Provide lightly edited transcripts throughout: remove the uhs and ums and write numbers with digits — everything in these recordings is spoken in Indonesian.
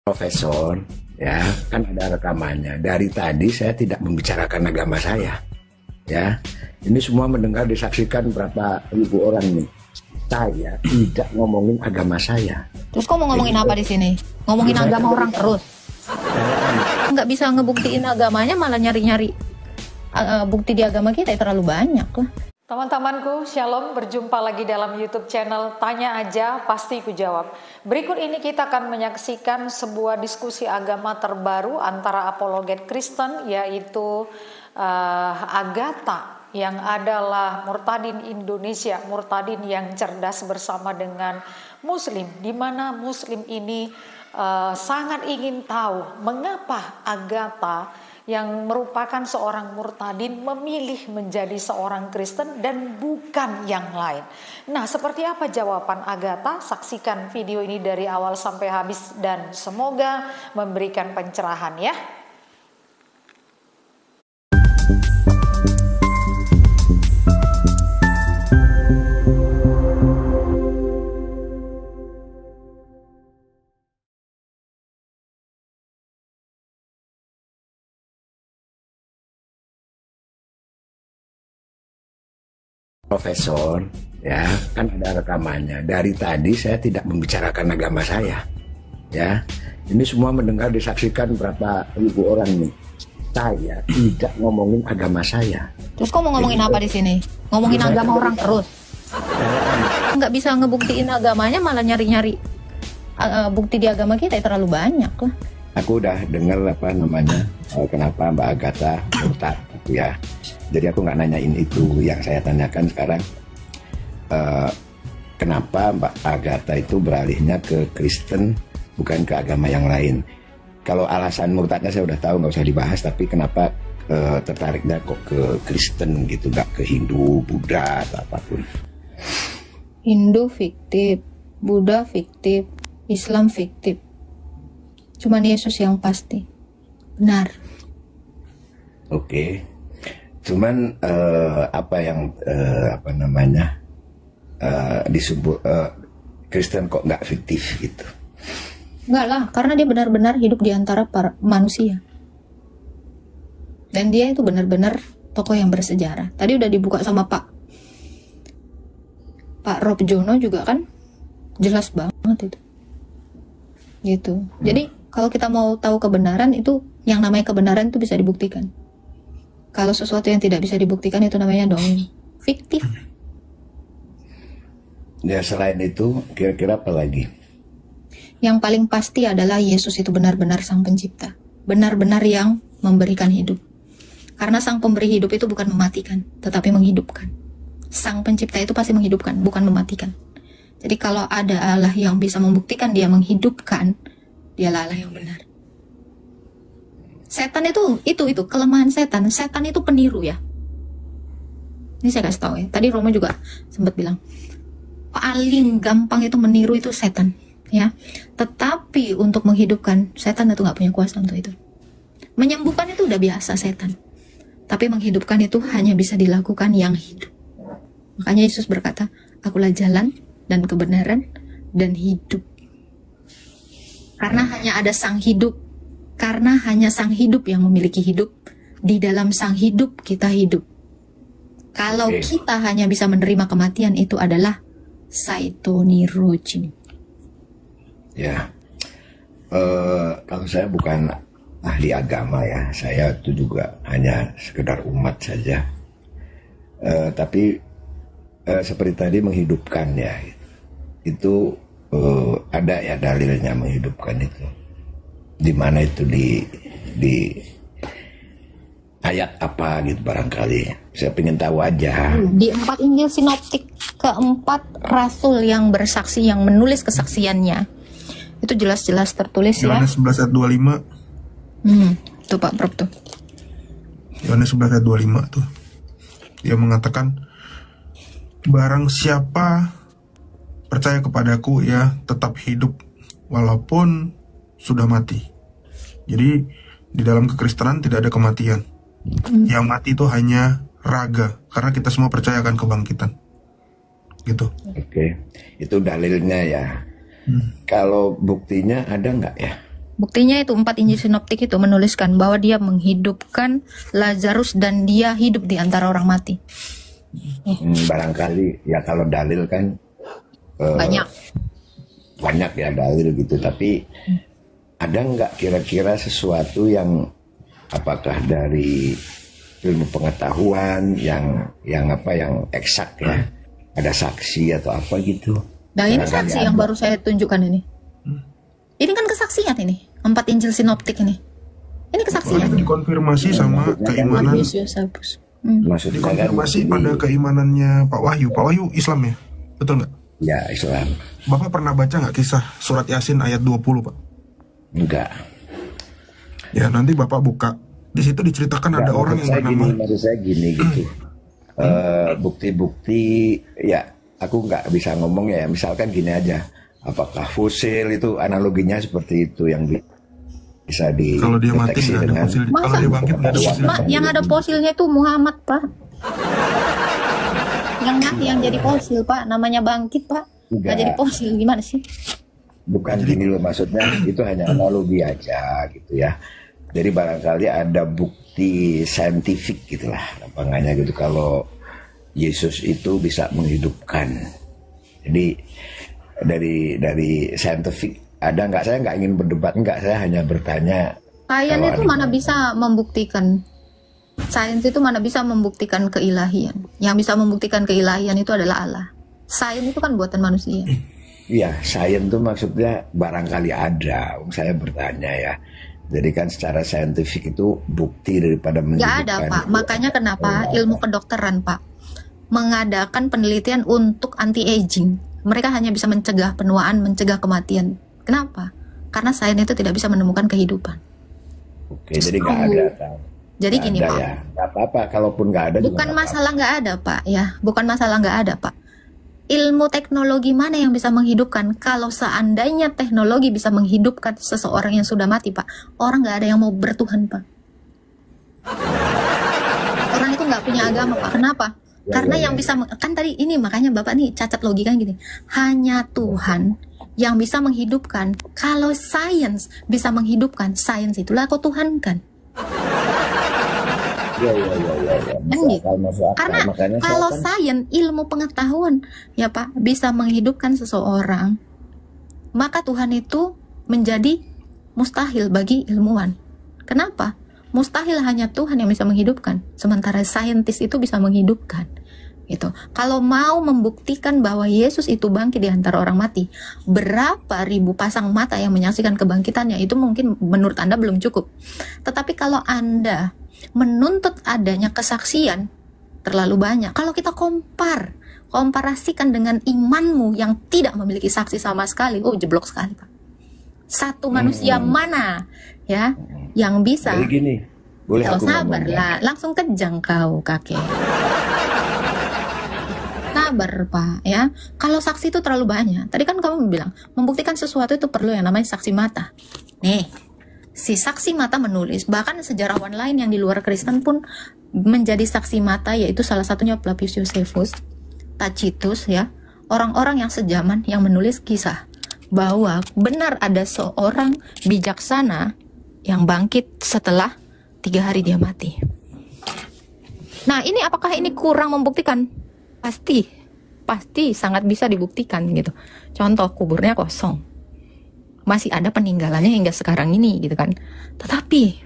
Profesor, ya kan ada rekamannya. Dari tadi saya tidak membicarakan agama saya, ya. Ini semua mendengar disaksikan berapa ribu orang nih. Saya tidak ngomongin agama saya. Terus kok mau ngomongin apa di sini? Ngomongin agama orang terus. Nggak bisa ngebuktiin agamanya, malah nyari-nyari bukti di agama kita terlalu banyak lah. Teman-temanku, Shalom, berjumpa lagi dalam YouTube channel Tanya Aja Pasti Ku Jawab. Berikut ini kita akan menyaksikan sebuah diskusi agama terbaru antara apologet Kristen, yaitu Agatha, yang adalah murtadin Indonesia, murtadin yang cerdas bersama dengan Muslim, di mana Muslim ini sangat ingin tahu mengapa Agatha yang merupakan seorang murtadin memilih menjadi seorang Kristen dan bukan yang lain. Nah, seperti apa jawaban Agatha? Saksikan video ini dari awal sampai habis dan semoga memberikan pencerahan ya. Profesor, ya kan ada rekamannya. Dari tadi saya tidak membicarakan agama saya, ya. Ini semua mendengar disaksikan berapa ribu orang nih. Saya tidak ngomongin agama saya. Terus kok mau ngomongin apa di sini? Ngomongin agama orang terus. Nggak bisa ngebuktiin agamanya, malah nyari-nyari bukti di agama kita terlalu banyak lah. Aku udah dengar kenapa Mbak Agatha murtad, ya. Jadi aku nggak nanyain itu. Yang saya tanyakan sekarang, kenapa Mbak Agatha itu beralihnya ke Kristen, bukan ke agama yang lain. Kalau alasan murtadnya saya udah tahu, nggak usah dibahas. Tapi kenapa tertariknya kok ke Kristen gitu, nggak ke Hindu, Buddha atau apapun? Hindu fiktif, Buddha fiktif, Islam fiktif. Cuman Yesus yang pasti benar. Oke. Cuman disebut Kristen kok nggak fiktif gitu? Enggak lah, karena dia benar-benar hidup di antara para manusia. Dan dia itu benar-benar tokoh yang bersejarah. Tadi udah dibuka sama Pak Rob Jono juga kan, jelas banget itu. Gitu. Jadi kalau kita mau tahu kebenaran, itu yang namanya kebenaran itu bisa dibuktikan. Kalau sesuatu yang tidak bisa dibuktikan itu namanya dongeng, fiktif. Ya, selain itu kira-kira apa lagi? Yang paling pasti adalah Yesus itu benar-benar Sang Pencipta, benar-benar yang memberikan hidup. Karena Sang Pemberi hidup itu bukan mematikan, tetapi menghidupkan. Sang Pencipta itu pasti menghidupkan, bukan mematikan. Jadi kalau ada Allah yang bisa membuktikan dia menghidupkan, dialah Allah yang benar. Setan itu kelemahan setan. Setan itu peniru ya. Ini saya kasih tahu ya. Tadi Romo juga sempat bilang paling gampang itu meniru itu setan, ya. Tetapi untuk menghidupkan, setan itu nggak punya kuasa untuk itu. Menyembuhkan itu udah biasa setan. Tapi menghidupkan itu hanya bisa dilakukan yang hidup. Makanya Yesus berkata, "Akulah jalan dan kebenaran dan hidup." Karena hanya ada Sang Hidup. Karena hanya Sang Hidup yang memiliki hidup. Di dalam Sang Hidup kita hidup. Kalau kita hanya bisa menerima kematian, itu adalah saitoni rojim. Ya, kalau saya bukan ahli agama ya, saya itu juga hanya sekedar umat saja. Tapi seperti tadi menghidupkan ya, itu ada ya dalilnya menghidupkan itu. Di mana itu di ayat apa gitu barangkali. Saya pengen tahu aja. Di 4 Injil sinoptik, keempat rasul yang bersaksi, yang menulis kesaksiannya, itu jelas-jelas tertulis ya. Yohanes 11 ayat 25. Tuh Pak Prof tuh. Yohanes 11 ayat 25 tuh. Dia mengatakan, barang siapa percaya kepadaku ya tetap hidup walaupun sudah mati. Jadi di dalam kekristenan tidak ada kematian. Yang mati itu hanya raga, karena kita semua percaya akan kebangkitan. Gitu. Oke, itu dalilnya ya. Kalau buktinya ada nggak ya? Buktinya itu 4 Injil sinoptik itu menuliskan bahwa dia menghidupkan Lazarus dan dia hidup di antara orang mati. Barangkali ya kalau dalil kan banyak ya dalil gitu, tapi ada nggak kira-kira sesuatu yang apakah dari ilmu pengetahuan yang eksak ya, ada saksi atau apa gitu? Nah ini saksi yang baru saya tunjukkan ini. Ini kan kesaksian ini 4 Injil sinoptik ini. Ini kesaksian. Dikonfirmasi sama keimanan. Maksudnya dikonfirmasi pada keimanannya Pak Wahyu. Pak Wahyu Islam ya? Betul nggak? Ya Islam. Bapak pernah baca nggak kisah surat Yasin ayat 20 Pak? Enggak. Ya nanti Bapak buka. Di situ diceritakan ada orang yang bernama. Maksud saya gini gitu. Bukti-bukti ya aku nggak bisa ngomong ya. Misalkan gini aja. Apakah fosil itu analoginya seperti itu yang bisa di kalau dia mati nggak ada fosil. Kalau dia bangkit nggak ada fosil. Pak, yang ada fosilnya itu Muhammad Pak. Yang mati yang jadi fosil Pak, namanya bangkit Pak. Nggak jadi fosil gimana sih? Bukan gini loh, maksudnya itu hanya analogi aja gitu ya. Jadi barangkali ada bukti saintifik gitulah lapangannya gitu kalau Yesus itu bisa menghidupkan. Jadi dari saintifik ada nggak? Saya nggak ingin berdebat, nggak, saya hanya bertanya. Sains itu mana bisa membuktikan? Sains itu mana bisa membuktikan keilahian? Yang bisa membuktikan keilahian itu adalah Allah. Sains itu kan buatan manusia. Iya, sains itu maksudnya barangkali ada. Saya bertanya ya. Jadi kan secara saintifik itu bukti daripada menunjukkan. Nggak ada Pak. Makanya kenapa ilmu kedokteran Pak mengadakan penelitian untuk anti-aging. Mereka hanya bisa mencegah penuaan, mencegah kematian. Kenapa? Karena sains itu tidak bisa menemukan kehidupan. Oke, jadi nggak ada kan? Jadi gak gini Pak. Ya. Nggak apa-apa, kalaupun nggak ada. Bukan masalah nggak ada Pak ya. Bukan masalah nggak ada Pak. Ilmu teknologi mana yang bisa menghidupkan? Kalau seandainya teknologi bisa menghidupkan seseorang yang sudah mati Pak, orang nggak ada yang mau bertuhan Pak. Orang itu nggak punya agama Pak. Kenapa? Karena yang bisa, kan tadi ini makanya Bapak nih cacat logika gini. Hanya Tuhan yang bisa menghidupkan. Kalau sains bisa menghidupkan, sains itulah kau Tuhan kan. Ya. Karena kalau sains, ilmu pengetahuan ya Pak, bisa menghidupkan seseorang, maka Tuhan itu menjadi mustahil bagi ilmuwan. Kenapa? Mustahil hanya Tuhan yang bisa menghidupkan, sementara saintis itu bisa menghidupkan. Gitu. Kalau mau membuktikan bahwa Yesus itu bangkit di antara orang mati, berapa ribu pasang mata yang menyaksikan kebangkitannya itu mungkin menurut Anda belum cukup. Tetapi kalau Anda menuntut adanya kesaksian terlalu banyak, kalau kita komparasikan dengan imanmu yang tidak memiliki saksi sama sekali, jeblok sekali Pak. Satu manusia mana ya yang bisa? Jadi gini, boleh aku sabarlah, langsung kejang kau kakek. Sabar Pak ya. Kalau saksi itu terlalu banyak. Tadi kan kamu bilang membuktikan sesuatu itu perlu yang namanya saksi mata. Nih, si saksi mata menulis, bahkan sejarawan lain yang di luar Kristen pun menjadi saksi mata, yaitu salah satunya Flavius Josephus, Tacitus ya, orang-orang yang sejaman yang menulis kisah bahwa benar ada seorang bijaksana yang bangkit setelah 3 hari dia mati. Nah ini apakah ini kurang membuktikan? Pasti sangat bisa dibuktikan gitu. Contoh, kuburnya kosong, masih ada peninggalannya hingga sekarang ini gitu kan. Tetapi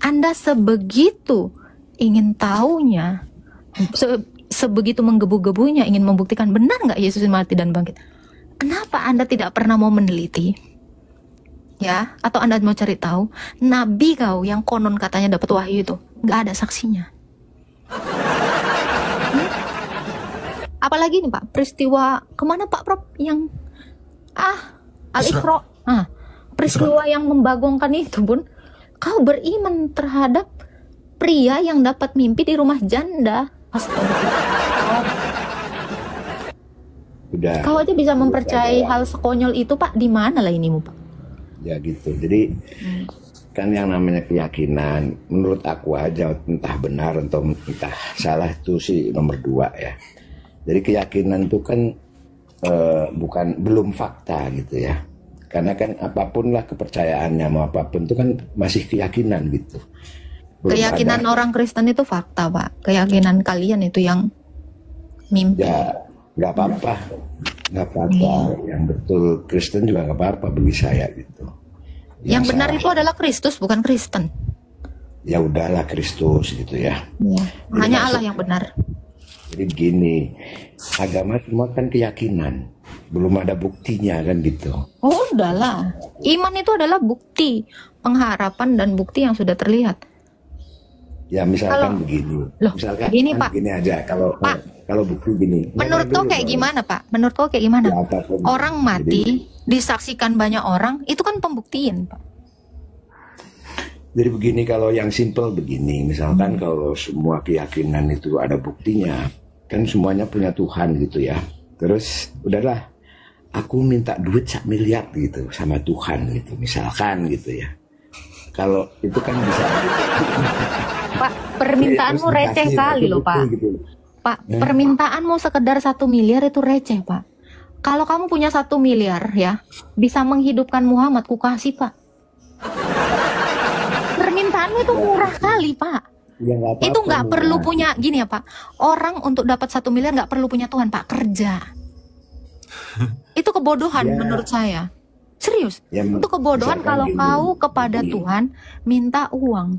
Anda sebegitu ingin taunya, sebegitu menggebu-gebunya ingin membuktikan benar nggak Yesus mati dan bangkit. Kenapa Anda tidak pernah mau meneliti? Ya, atau Anda mau cari tahu nabi kau yang konon katanya dapat wahyu itu nggak ada saksinya. Apalagi nih Pak, peristiwa kemana Pak Prof yang Al-Iqra, peristiwa yang membagongkan itu pun kau beriman terhadap pria yang dapat mimpi di rumah janda. Kau aja bisa mempercayai hal sekonyol itu Pak, di mana lah ini Pak? Ya gitu. Jadi kan yang namanya keyakinan, menurut aku aja entah benar atau entah salah itu sih nomor 2 ya. Jadi keyakinan itu kan belum fakta gitu ya. Karena kan apapun lah kepercayaannya, mau apapun itu kan masih keyakinan gitu. Belum Keyakinan ada, orang Kristen itu fakta, Pak. Keyakinan kalian itu yang mimpi. ya nggak apa-apa, nggak apa-apa. Yang betul Kristen juga nggak apa-apa bagi saya gitu. Yang benar salah, itu adalah Kristus, bukan Kristen. ya udahlah Kristus gitu ya. Ya. Jadi Hanya Allah maksud- yang benar. Jadi begini, agama cuma kan keyakinan, belum ada buktinya kan gitu. Oh, udahlah. Iman itu adalah bukti, pengharapan dan bukti yang sudah terlihat. Ya misalkan Kalau- begini, Loh, misalkan gini, kan Pak. begini aja, Pak. kalau bukti gini. Menurut Dengar kau dulu kayak dong. gimana, Pak? Menurut kau kayak gimana? Ya, apapun. Orang mati, Jadi- disaksikan banyak orang, itu kan pembuktian, Pak. Jadi begini, kalau yang simple begini, misalkan kalau semua keyakinan itu ada buktinya, kan semuanya punya Tuhan gitu ya. Terus udahlah, aku minta duit 1 miliar gitu sama Tuhan gitu, misalkan gitu ya. Kalau itu kan bisa. Pak, permintaanmu Terus receh dikasih kali satu loh, Pak. bukti gitu. Pak, permintaanmu sekedar 1 miliar itu receh, Pak. Kalau kamu punya 1 miliar ya, bisa menghidupkan Muhammad, ku kasih, Pak. Permintaanmu itu murah kali, Pak. Ya, nggak apa-apa, Itu nggak perlu murah. punya, gini ya, Pak. Orang untuk dapat 1 miliar nggak perlu punya Tuhan, Pak. Kerja. Itu kebodohan Ya. menurut saya. Serius. Ya, Itu kebodohan misalkan kalau gini, kau kepada gini. Tuhan minta uang.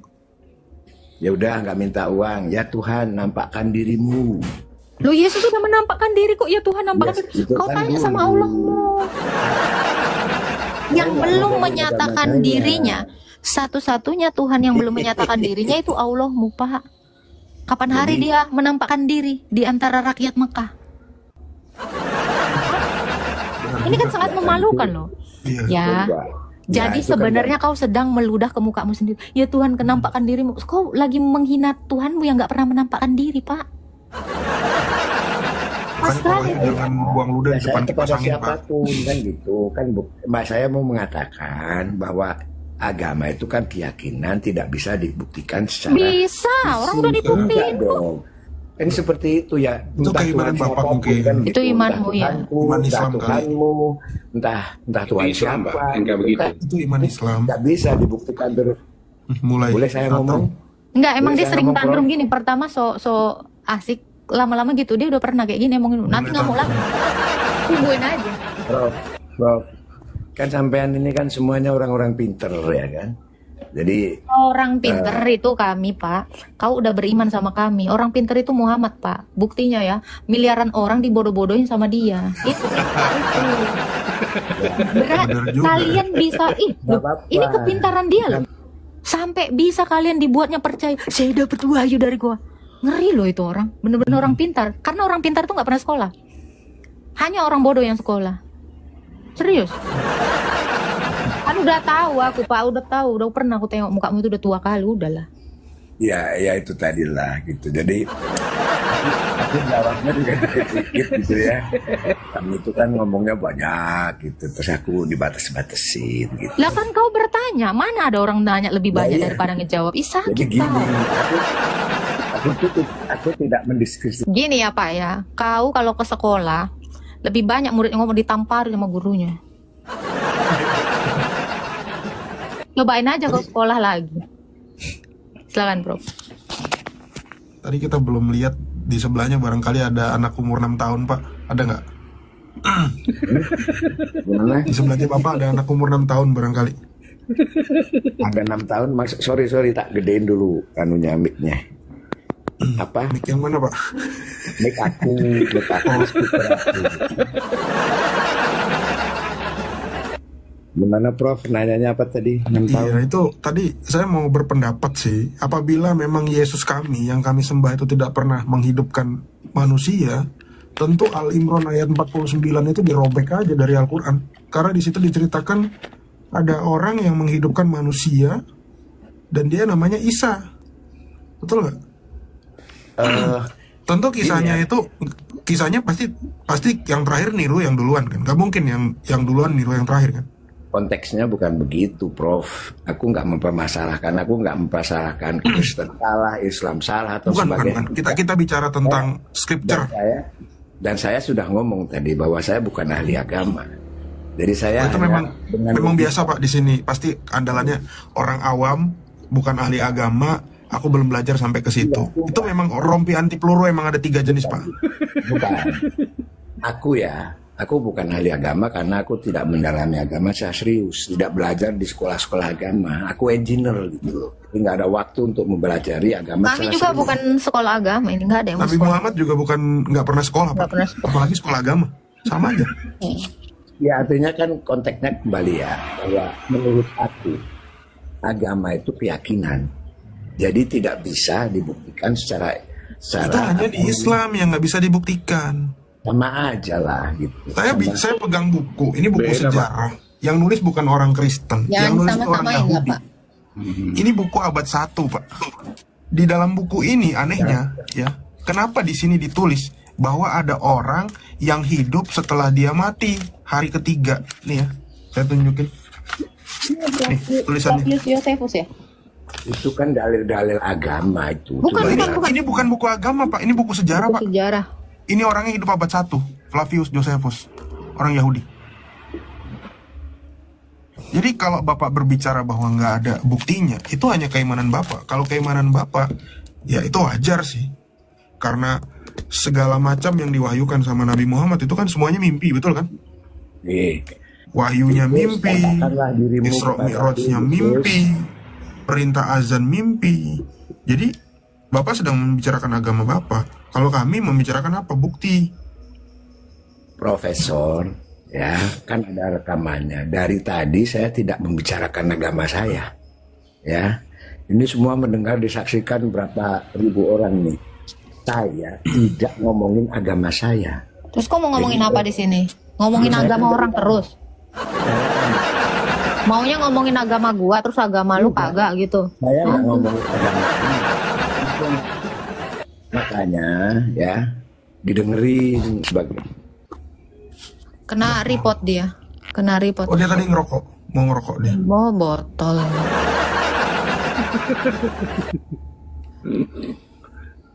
Ya udah nggak minta uang, ya Tuhan nampakkan dirimu. Loh, Yesus sudah menampakkan diri kok. Ya Tuhan, nampakkan Yes, diri. itu Kau kan tanya dulu. sama Allahmu. Yang nggak belum mau menyatakan agama saya. dirinya, satu-satunya Tuhan yang belum menyatakan dirinya itu Allahmu, Pak. Kapan hari Jadi- dia menampakkan diri di antara rakyat Mekah? Ini kan sangat memalukan loh. Iya. Ya. Coba. Jadi Ya, itu kan sebenarnya kau sedang meludah ke mukamu sendiri. Ya Tuhan, kenampakkan dirimu. Kau lagi menghina Tuhanmu yang nggak pernah menampakkan diri, Pak. Makanya kalau jangan buang ludah Ya, di saya depan kepada kipas angin, Pak. siapapun kan gitu kan Mbak, saya mau mengatakan bahwa agama itu kan keyakinan tidak bisa dibuktikan secara Bisa, orang udah Enggak dibuktiin kok. dong. Kan seperti itu ya. Itu keimanan Tuhan Bapak siapapun mungkin. kan Itu gitu. imanmu, Entah ya. Tuhanku, Iman entah Islam kali. Tuhanmu, entah Tuhan Islam, siapa. Pak, yang kayak begitu. Itu iman Islam. Nggak bisa dibuktikan terus. Mulai. Boleh saya ngomong? Enggak, emang Boleh dia saya sering ngomong, tantrum Prof? gini. Pertama so asik, lama-lama gitu dia udah pernah kayak gini emang nanti nggak mau lagi. Tungguin aja. Prof, kan sampean ini kan semuanya orang-orang pinter ya kan. Jadi Orang pinter itu kami, Pak. Kau udah beriman sama kami. Orang pinter itu Muhammad, Pak. Buktinya ya, miliaran orang dibodoh-bodohin sama dia. Itu. Berat. Bener juga. Kalian bisa, Nggak apa-apa. ini kepintaran dia loh. Sampai bisa kalian dibuatnya percaya. Saya dapat wahyu dari gua. Ngeri loh itu orang. Bener-bener orang pintar. Karena orang pintar itu nggak pernah sekolah. Hanya orang bodoh yang sekolah. Serius. Kan udah tahu aku, Pak, udah tahu, udah pernah aku tengok mukamu itu udah tua kali, udahlah. ya itu tadi lah gitu. Jadi aku jawabnya juga dikit gitu ya. Kamu itu kan ngomongnya banyak gitu. Terus aku dibatas-batasin gitu. Lah kan kau bertanya, mana ada orang nanya lebih banyak iya. daripada ngejawab? Ih, Jadi sakit gini, tau. aku tidak mendiskusi. Gini ya, Pak ya, kau kalau ke sekolah lebih banyak murid yang ngomong ditampar sama gurunya. Cobain aja kau sekolah lagi. Silakan, Bro. Tadi kita belum lihat di sebelahnya barangkali ada anak umur 6 tahun, Pak. Ada nggak? Gimana? Di sebelahnya Bapak ada anak umur 6 tahun barangkali. Ada 6 tahun, sorry tak gedein dulu anunya mic-nya. Apa? Mic yang mana, Pak? Mic aku, speaker aku. Gimana Prof? Nanyanya apa tadi? 6 tahun? Iya, itu tadi saya mau berpendapat sih, apabila memang Yesus kami yang kami sembah itu tidak pernah menghidupkan manusia, tentu Al-Imran ayat 49 itu dirobek aja dari Al-Quran. Karena di situ diceritakan ada orang yang menghidupkan manusia dan dia namanya Isa. Betul nggak? Tentu kisahnya itu, kisahnya pasti yang terakhir niru yang duluan kan? Gak mungkin yang duluan niru yang terakhir kan? Konteksnya bukan begitu, Prof. Aku nggak mempermasalahkan Kristen salah, Islam salah atau Bukan. sebagainya. Kita bicara tentang scripture. Dan saya sudah ngomong tadi bahwa saya bukan ahli agama. Jadi saya itu memang biasa Pak di sini. Pasti andalannya orang awam, bukan ahli agama. Aku belum belajar sampai ke situ. Itu memang rompi anti peluru emang ada 3 jenis Pak. Bukan. Aku bukan ahli agama karena aku tidak mendalami agama secara serius, tidak belajar di sekolah-sekolah agama. Aku engineer gitu loh. Jadi nggak ada waktu untuk mempelajari agama. Kami juga serius. Bukan sekolah agama, ini nggak ada yang Nabi Muhammad juga nggak pernah sekolah Pak. Apalagi sekolah agama, sama aja. Ya artinya kan konteksnya kembali ya, bahwa menurut aku agama itu keyakinan. Jadi tidak bisa dibuktikan secara itu hanya di Islam yang nggak bisa dibuktikan. Sama aja lah gitu. Saya pegang buku, ini buku sejarah. Yang nulis bukan orang Kristen, yang nulis orang Yahudi. Ini buku abad 1 Pak. Di dalam buku ini anehnya ya, kenapa di sini ditulis bahwa ada orang yang hidup setelah dia mati hari ketiga. Nih ya, saya tunjukin. Nih tulisannya. Yosefus ya? Itu kan dalil-dalil agama itu. Bukan. Ini bukan buku agama Pak, ini buku sejarah Pak. Sejarah. Ini orangnya hidup abad 1, Flavius Josephus, orang Yahudi. Jadi kalau Bapak berbicara bahwa nggak ada buktinya, itu hanya keimanan Bapak. Kalau keimanan Bapak, ya itu wajar sih. Karena segala macam yang diwahyukan sama Nabi Muhammad itu kan semuanya mimpi, betul kan? Wahyunya mimpi, Isra Mi'rajnya mimpi, perintah azan mimpi. Jadi Bapak sedang membicarakan agama Bapak. Kalau kami membicarakan apa? Bukti. Profesor, ya kan ada rekamannya. Dari tadi saya tidak membicarakan agama saya. Ya, ini semua mendengar disaksikan berapa ribu orang nih. Saya tidak ngomongin agama saya. Terus kok mau ngomongin apa di sini? Ngomongin agama orang terus. Maunya ngomongin agama gua terus agama lu kagak gitu. Saya nggak ngomongin agama. Makanya ya didengerin sebagai kena report dia, kena report. Oh dia tadi ngerokok, mau ngerokok dia. Bawa botol.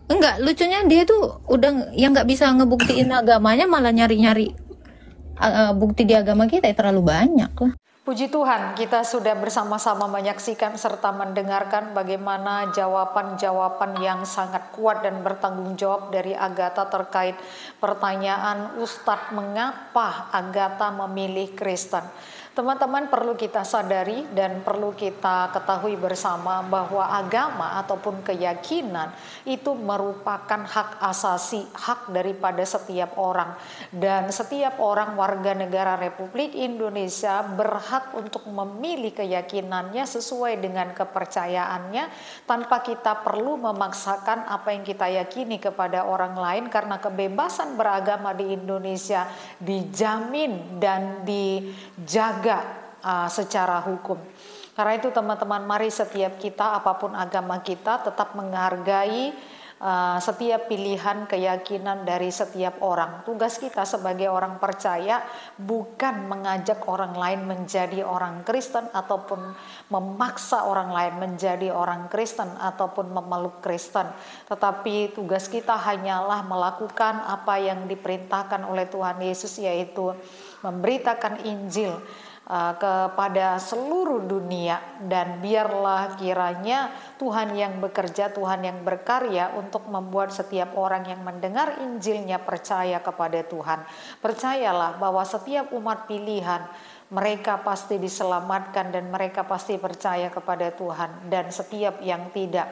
Enggak, lucunya dia tuh udah yang nggak bisa ngebuktiin agamanya malah nyari-nyari bukti di agama kita terlalu banyak lah. Puji Tuhan, kita sudah bersama-sama menyaksikan serta mendengarkan bagaimana jawaban-jawaban yang sangat kuat dan bertanggung jawab dari Agatha terkait pertanyaan Ustadz mengapa Agatha memilih Kristen. Teman-teman perlu kita sadari dan perlu kita ketahui bersama bahwa agama ataupun keyakinan itu merupakan hak asasi, hak daripada setiap orang. Dan setiap orang warga negara Republik Indonesia berhak untuk memilih keyakinannya sesuai dengan kepercayaannya tanpa kita perlu memaksakan apa yang kita yakini kepada orang lain, karena kebebasan beragama di Indonesia dijamin dan dijaga secara hukum. Karena itu teman-teman, mari setiap kita apapun agama kita tetap menghargai setiap pilihan keyakinan dari setiap orang. Tugas kita sebagai orang percaya bukan mengajak orang lain menjadi orang Kristen ataupun memaksa orang lain menjadi orang Kristen ataupun memeluk Kristen. Tetapi tugas kita hanyalah melakukan apa yang diperintahkan oleh Tuhan Yesus, yaitu memberitakan Injil kepada seluruh dunia, dan biarlah kiranya Tuhan yang bekerja, Tuhan yang berkarya untuk membuat setiap orang yang mendengar Injilnya percaya kepada Tuhan. Percayalah bahwa setiap umat pilihan mereka pasti diselamatkan dan mereka pasti percaya kepada Tuhan, dan setiap yang tidak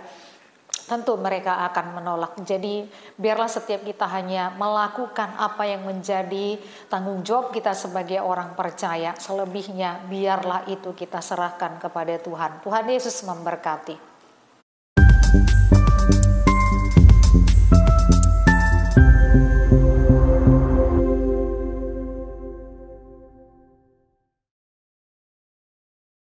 tentu mereka akan menolak. Jadi biarlah setiap kita hanya melakukan apa yang menjadi tanggung jawab kita sebagai orang percaya. Selebihnya biarlah itu kita serahkan kepada Tuhan. Tuhan Yesus memberkati.